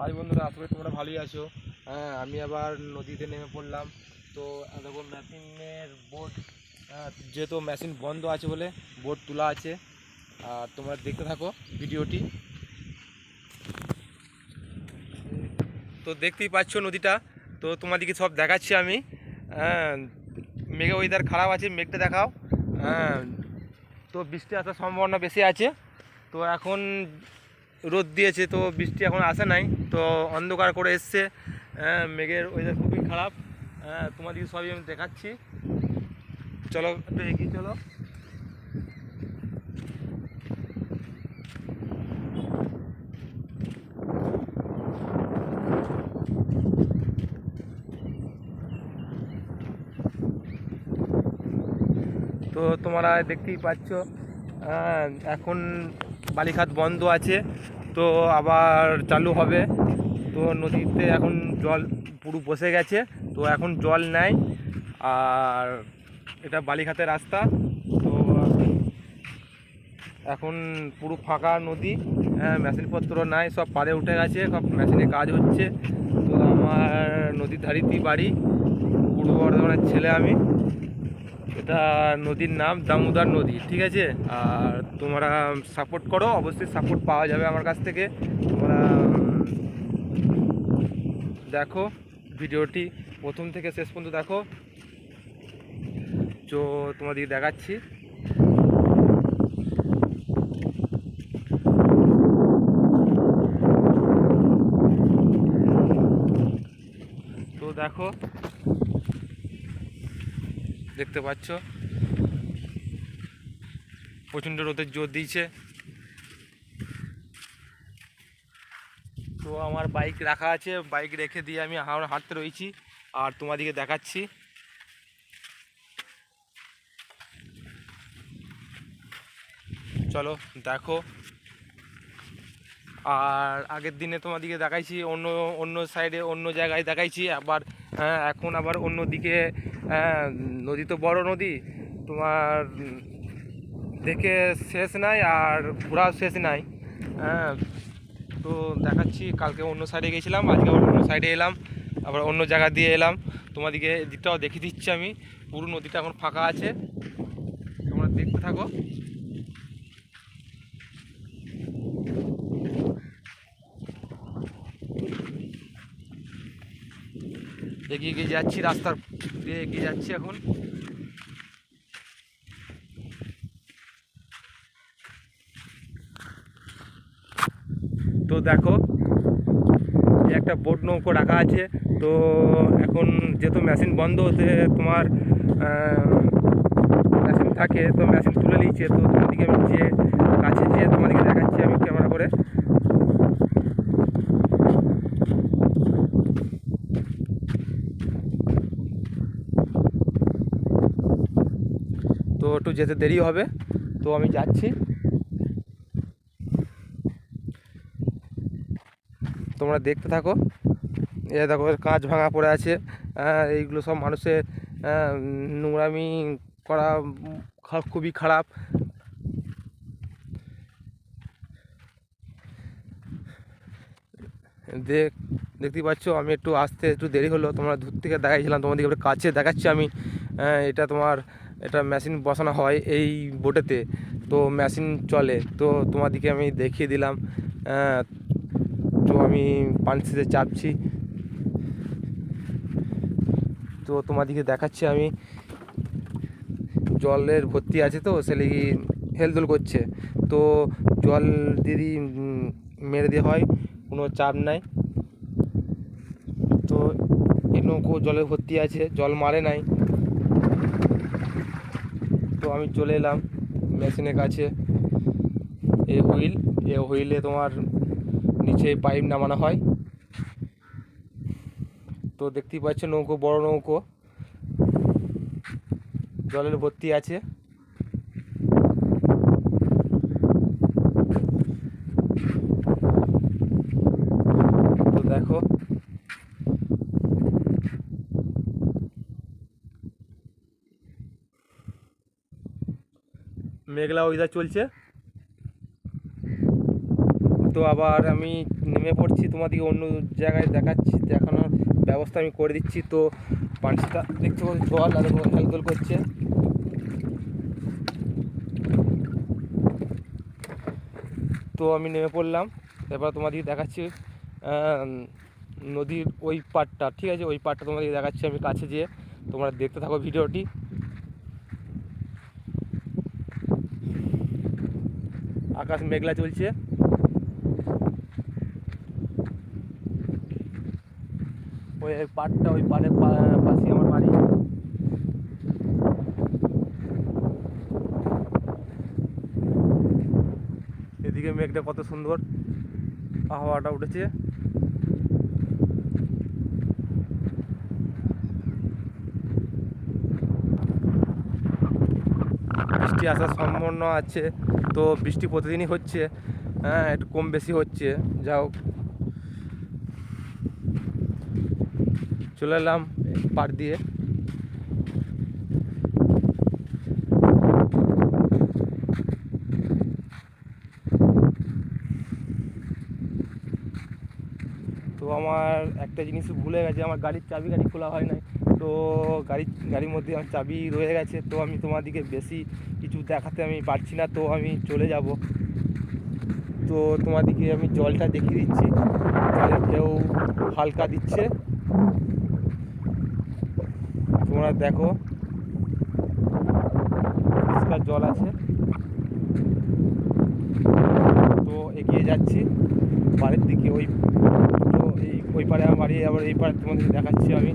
High বন্ধুরা, আশা করি তোমরা ভালোই আছো। হ্যাঁ, আমি আবার নদীতে নেমে পড়লাম। তো দেখো মেশিনের বোট, যেহেতু মেশিন বন্ধ আছে বলে বোট তোলা আছে। আর তোমরা দেখতে থাকো ভিডিওটি। তো দেখতেই পাচ্ছ নদীটা, তো তোমাদেরকে সব দেখাচ্ছি আমি। হ্যাঁ, মেঘে ওয়েদার খারাপ আছে, মেঘটা দেখাও। হ্যাঁ, তো বৃষ্টি আসার সম্ভাবনা বেশি আছে। তো এখন রোদ দিয়েছে, তো বৃষ্টি এখন আসে নাই, তো অন্ধকার করে এসছে। মেঘের ওয়েদার খুবই খারাপ। তোমাদেরকে সবই আমি দেখাচ্ছি। চলো একটু এগিয়ে চলো। তো তোমরা দেখতেই পাচ্ছ, এখন বালিখাত বন্ধ আছে, তো আবার চালু হবে। তো নদীতে এখন জল পুরো বসে গেছে, তো এখন জল নাই। আর এটা বালিখাতের রাস্তা। তো এখন পুরো ফাঁকা নদী। মেশিনপত্র নাই, সব পাড়ে উঠে গেছে, সব মেশিনে কাজ হচ্ছে। তো আমার নদীর ধারেতেই বাড়ি, পূর্ব বর্ধমানের ছেলে আমি। এটা নদীর নাম দামোদর নদী, ঠিক আছে। আর তোমরা সাপোর্ট করো, অবশ্যই সাপোর্ট পাওয়া যাবে আমার কাছ থেকে। তোমরা দেখো ভিডিওটি প্রথম থেকে শেষ পর্যন্ত দেখো। তো তোমাদের দেখাচ্ছি। তো দেখো, দেখতে পাচ্ছ প্রচণ্ড রোদের জোর দিয়েছে। তো আমার বাইক রাখা আছে, বাইক রেখে দিয়ে আমি হাঁটতে রয়েছি আর তোমাদেরকে দেখাচ্ছি। চলো দেখো। আর আগের দিনে তোমাদেরকে দেখাইছি অন্য অন্য সাইডে, অন্য জায়গায় দেখাইছি। আবার এখন আবার অন্য দিকে। নদী তো বড় নদী, তোমার দেখে শেষ নাই আর ঘোরাও শেষ নাই। হ্যাঁ, তো দেখাচ্ছি। কালকে অন্য সাইডে গেছিলাম, আজকে আবার অন্য সাইডে এলাম, আবার অন্য জায়গা দিয়ে এলাম। তোমাদেরকে এদিকটাও দেখিয়ে দিচ্ছি আমি। পুরো নদীটা এখন ফাঁকা আছে, তোমরা দেখতে থাকো। এগিয়ে এগিয়ে যাচ্ছি, রাস্তার দিয়ে এগিয়ে যাচ্ছি এখন। তো দেখো, একটা বোট নৌকো রাখা আছে। তো এখন যেহেতু মেশিন বন্ধ হতে তোমার মেশিন থাকে, তো মেশিন তুলে নিয়েছে। তো তোমাদেরকে আমি যে কাছে যেয়ে তোমাদেরকে দেখাচ্ছি আমি ক্যামেরা করে। তো একটু যেতে দেরি হবে, তো আমি যাচ্ছি। তোমরা দেখতে থাকো। এ দেখো, কাঁচ ভাঙা পড়ে আছে। এইগুলো সব মানুষের নোংরামি করা, খুবই খারাপ। দেখতেই পাচ্ছ, আমি একটু আসতে একটু দেরি হলো। তোমরা দূর থেকে দেখাইছিলাম, তোমাদেরকে একটু কাছে দেখাচ্ছি আমি। এটা তোমার, এটা মেশিন বসানো হয় এই বোটেতে, তো মেশিন চলে। তো তোমাদেরকে আমি দেখিয়ে দিলাম। তো আমি পানিতে চাপছি, তো তোমাদেরকে দেখাচ্ছি আমি। জলের ভর্তি আছে, তো সেলে হেলদোল করছে। তো জল যদি মেরে দিয়ে হয়, কোনো চাপ নাই। তো এই নৌকো জলে ভর্তি আছে, জল মারে নাই। তো আমি চলে এলাম মেশিনের কাছে। হুইলে তোমার নিচে পাইপ নামানো হয়। তো দেখতেই পাচ্ছ নৌকো, বড় নৌকো, জলের ভর্তি আছে। তো দেখো, মেঘলা ওয়েদার চলছে। তো আবার আমি নেমে পড়ছি, তোমাদেরকে অন্য জায়গায় দেখানোর ব্যবস্থা আমি করে দিচ্ছি। তো পানিটা দেখতে পাচ্ছি জল আর হেলদোল করছে। তো আমি নেমে পড়লাম, এবার তোমাদেরকে দেখাচ্ছি নদীর ওই পাড়টা, ঠিক আছে, ওই পাড়টা তোমাদেরকে দেখাচ্ছি আমি কাছে যেয়ে। তোমরা দেখতে থাকো ভিডিওটি। আকাশ মেঘলা চলছে। ওই পাড়টা, ওই পাড়ের পাশে আমার বাড়ি। এদিকে মেঘটা কত সুন্দর, হাওয়াটা উঠেছে। বৃষ্টি আসার সম্ভাবনা আছে, তো বৃষ্টি প্রতিদিনই হচ্ছে, হ্যাঁ একটু কম বেশি হচ্ছে। যাও, চলে এলাম পাড় দিয়ে। তো আমার একটা জিনিস ভুলে গেছে, আমার গাড়ির চাবি খোলা হয় নাই। তো গাড়ির মধ্যে আমার চাবি রয়ে গেছে। তো আমি তোমাদেরকে বেশি কিছু দেখাতে আমি পারছি না, তো আমি চলে যাব। তো তোমাদেরকে আমি জলটা দেখিয়ে দিচ্ছি, জলের ঢেউ হালকা দিচ্ছে, তোমরা দেখো পরিষ্কার জল আছে। তো এগিয়ে যাচ্ছি বাড়ির দিকে। তো ওই পারে আমার বাড়ি, আবার এই পারে তোমাদের দেখাচ্ছি আমি।